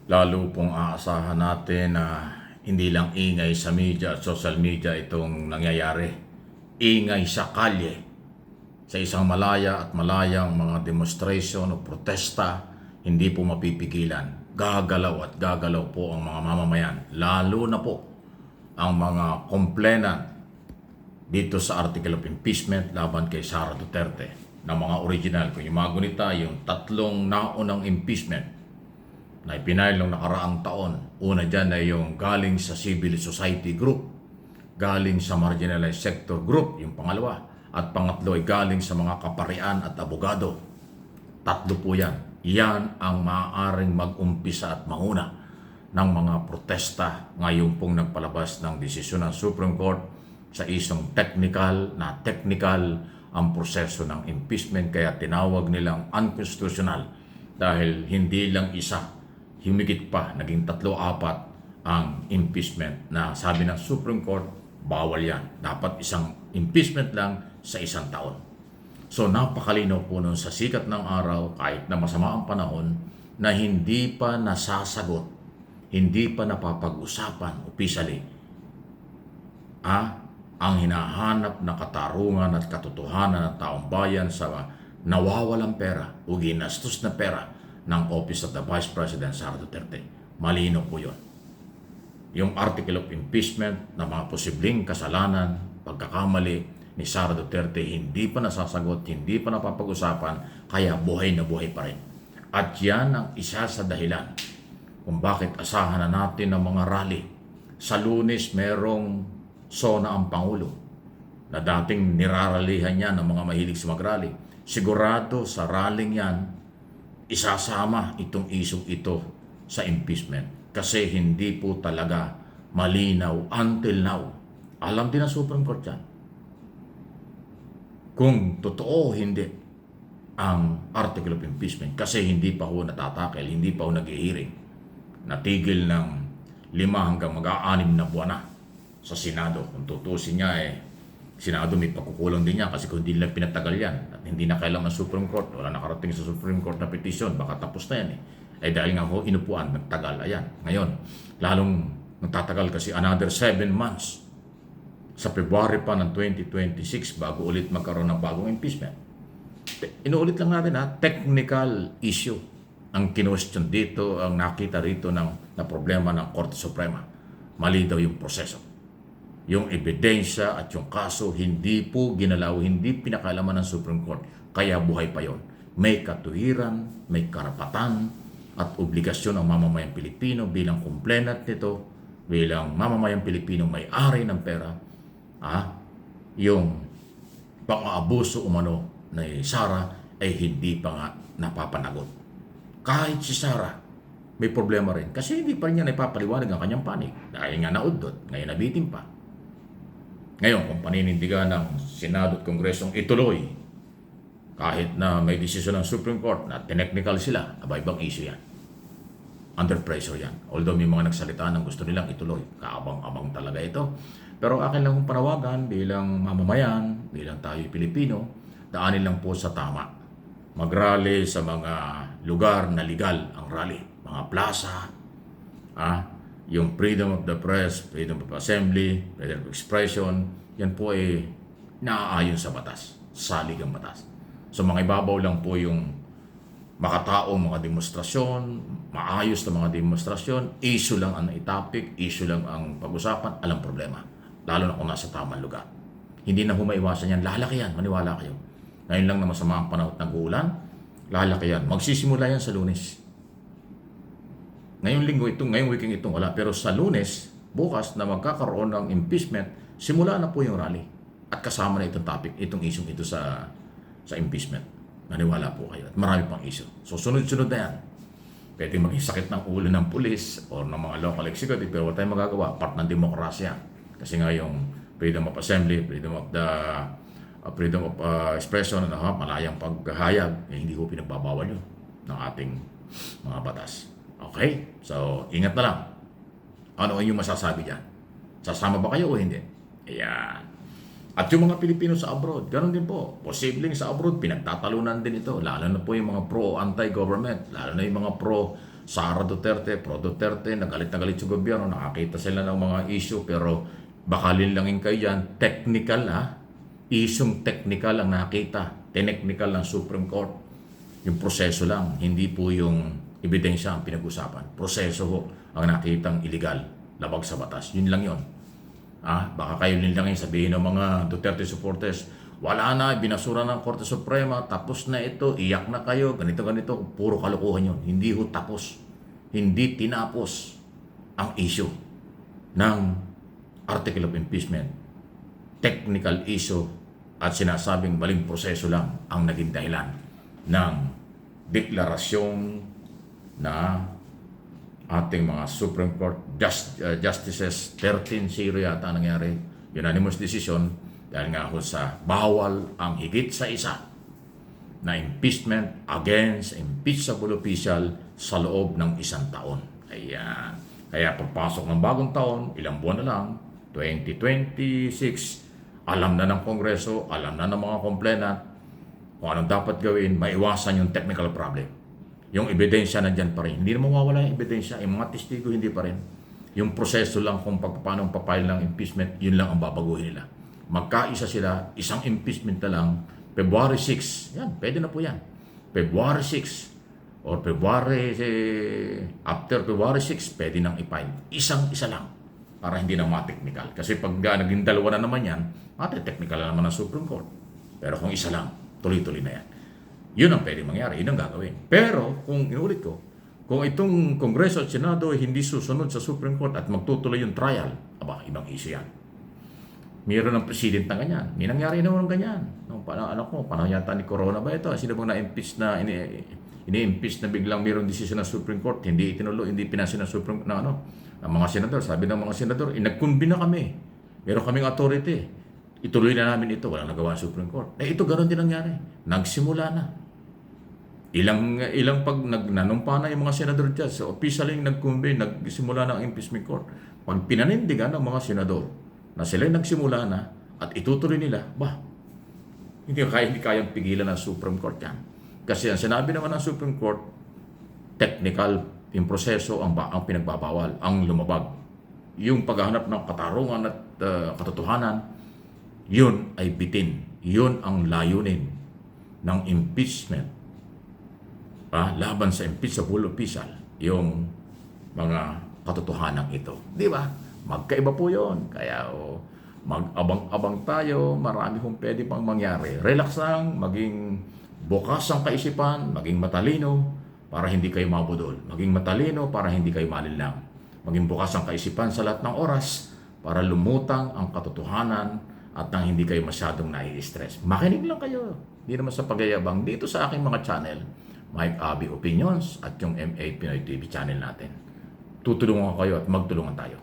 Lalo pong aasahan natin na hindi lang ingay sa media at social media itong nangyayari. Ingay sa kalye, sa isang malaya at malayang mga demonstration o protesta, hindi po mapipigilan. Gagalaw at gagalaw po ang mga mamamayan, lalo na po ang mga complainant dito sa article of impeachment laban kay Sara Duterte na mga original. Kung yung mga gunita, yung tatlong naunang impeachment na ipinail noong nakaraang taon. Una dyan ay yung galing sa civil society group, galing sa marginalized sector group, yung pangalawa. At pangatlo ay galing sa mga kaparian at abogado. Tatlo po yan. Yan ang maaaring mag-umpisa at mauna ng mga protesta ngayon pong nagpalabas ng desisyon ng Supreme Court sa isang technical ang proseso ng impeachment, kaya tinawag nilang unconstitutional dahil hindi lang isa, humigit pa, naging 3-4 ang impeachment na sabi ng Supreme Court, bawal yan. Dapat isang impeachment lang sa isang taon. So napakalinaw po nun sa sikat ng araw, kahit na masama ang panahon, na hindi pa nasasagot, hindi pa napapag-usapan officially ang hinahanap na katarungan at katotohanan ng taong bayan sa nawawalang pera o ginastos na pera ng Office of the Vice President Sara Duterte. Malino po yun. Yung article of impeachment na mga posibleng kasalanan, pagkakamali ni Sara Duterte, hindi pa nasasagot, hindi pa napapag-usapan, kaya buhay na buhay pa rin. At yan ang isa sa dahilan kung bakit asahan na natin ng mga rally. Sa Lunes, merong SONA ang Pangulo na dating niraralihan niya ng mga mahilig sa mag-rally. Sigurado sa rallying yan, isasama itong isong ito sa impeachment. Kasi hindi po talaga malinaw until now. Alam din ng Supreme Court yan kung totoo hindi ang article of impeachment, kasi hindi pa ho natatakel, hindi pa ho nag-hearing. Natigil ng 5 hanggang mag-6 na buwan na sa Senado. Kung tutusin niya, Senado may pagkukulang din niya kasi kung hindi nila pinatagal yan at hindi na kailangan ng Supreme Court, wala nakarating sa Supreme Court na petisyon, baka tapos na yan dahil nga ho inupuan, nagtagal. Ayan, ngayon, lalong nagtatagal kasi another 7 months sa February pa ng 2026 bago ulit magkaroon ng bagong impeachment. Inuulit lang natin technical issue ang kinwestiyon dito, ang nakita rito na problema ng Korte Suprema. Mali daw yung proseso. Yung ebidensya at yung kaso hindi po ginalaw, hindi pinakalaman ng Supreme Court, kaya buhay pa yon. May katuwiran, may karapatan at obligasyon ang mamamayang Pilipino bilang complainant nito, bilang mamamayang Pilipino may-ari ng pera, yung pang-aabuso umano ni Sara ay hindi pa nga napapanagot. Kahit si Sara may problema rin kasi hindi pa rin niya naipapaliwanag ang kanyang panig dahil nga naudot, ngayon nabitin pa. Ngayon, kung paninindigan ng Senado at Kongresong ituloy, kahit na may desisyon ng Supreme Court na technical sila, ibang issue yan. Under pressure yan. Although may mga nagsalita ng gusto nilang ituloy, kaabang-abang talaga ito. Pero akin lang kong panawagan bilang mamamayan, bilang tayo Pilipino, daanin lang po sa tama. Mag-rally sa mga lugar na legal ang rally. Mga plaza, yung freedom of the press, freedom of assembly, freedom of expression, yan po ay naaayon sa batas, salig ang batas. So mga ibabaw lang po yung makataong mga demonstrasyon, maayos na mga demonstrasyon, issue lang ang itapik, issue lang ang pag-usapan, alang problema. Lalo na kung nasa tamang lugar. Hindi na humaiwasan yan, lalaki yan, maniwala kayo. Ngayon lang na masama ang panahon ng ulan, lalaki yan. Magsisimula yan sa Lunes. Ngayong linggo ito, ngayong weekend ito, wala. Pero sa Lunes, bukas na magkakaroon ng impeachment, simula na po yung rally. At kasama na itong topic, itong issue ito sa impeachment. Maniwala po kayo. At marami pang issue. So sunod-sunod na yan. Pwede maging sakit ng ulo ng pulis o ng mga local executive, pero wala tayong magagawa. Part ng demokrasya. Kasi nga yung freedom of assembly, freedom of expression, malayang paghahayag, hindi ko pinagbabawal yun ng ating mga batas. Okay? So, ingat na lang. Ano yung masasabi dyan? Sasama ba kayo o hindi? Ayan. At yung mga Pilipino sa abroad, ganoon din po. Posibleng sa abroad, pinagtatalunan din ito. Lalo na po yung mga pro-anti-government. Lalo na yung mga pro Sara Duterte, Pro Duterte, nagalit na galit sa gobyerno, nakakita sila ng mga issue, pero baka linlangin kayo yan. Technical isyong technical ang nakita. Technical ng Supreme Court. Yung proseso lang, hindi po yung ebidensya ang pinag-usapan. Proseso ho ang nakitang illegal, labag sa batas. Yun lang yun. Baka kayo linlangin, sabihin ng mga Duterte supporters, wala na, binasura ng Korte Suprema, tapos na ito, iyak na kayo, ganito. Puro kalokohan yun. Hindi ho tapos. Hindi tinapos ang issue ng Article of Impeachment. Technical issue at sinasabing maling proseso lang ang naging dahilan ng deklarasyon na ating mga Supreme Court Justices, 13-0 yata nangyari, unanimous decision, dahil nga ako sa bawal ang higit sa isa na impeachment against impeachable official sa loob ng 1 taon. Ayan. Kaya pagpasok ng bagong taon, ilang buwan na lang, 2026, alam na ng Kongreso, alam na ng mga complainant kung anong dapat gawin, maiwasan yung technical problem. Yung ebidensya nandyan pa rin. Hindi na mawawala yung ebidensya. Yung mga testigo hindi pa rin. Yung proseso lang kung paano papile ng impeachment, yun lang ang babaguhin nila. Magkaisa sila, isang impeachment na lang, February 6. Yan, pwede na po yan. February 6 or after February 6, pwede nang i-file. Isang-isa lang para hindi na ma-technical. Kasi pag naging dalawa na naman yan, mati-technical na naman ng Supreme Court. Pero kung isa lang, tuloy-tuloy na yan. Yun ang pwede mangyari, yun ang gagawin. Pero, kung inulit ko, kung itong Kongreso at Senado hindi susunod sa Supreme Court at magtutuloy yung trial, ibang issue yan. Mayroon ng president na ganyan. May nangyari naman ganyan. Panahon yata ni Corona ba ito? Sino bang na-impeach na, ini-impeach na biglang mayroong decision ng Supreme Court, hindi itinuloy, hindi pinasin ng Supreme Court, ang mga senador, sabi ng mga senador, nag-convene na kami. Meron kaming authority. Ituloy na namin ito. Walang nagawa ang Supreme Court. Ito ganoon din nangyari. Nagsimula na. Ilang pag nanumpa na yung mga senador dyan, so officially nag-convene, nagsimula na ang impeachment court. Pag pinanindigan ng mga senador na sila nagsimula na at itutuloy nila, hindi kayang pigilan ng Supreme Court yan. Kasi ang sinabi naman ng Supreme Court, technical yung proseso ang pinagbabawal, ang lumabag. Yung paghahanap ng katarungan at katotohanan, yun ay bitin. Yun ang layunin ng impeachment. Laban sa impeachable official, yung mga katotohanan ito. Di ba? Magkaiba po yun. Kaya mag-abang-abang tayo, marami kong pwede pang mangyari. Relax lang, maging bukas ang kaisipan, maging matalino, para hindi kayo mabudol. Maging matalino para hindi kayo malinlang. Maging bukas ang kaisipan sa lahat ng oras para lumutang ang katotohanan at nang hindi kayo masyadong nai-stress. Makinig lang kayo. Hindi naman sa pagyayabang. Dito sa aking mga channel, Mike Abby Opinions at yung MA Pinoy TV channel natin. Tutulungan ko kayo at magtulungan tayo.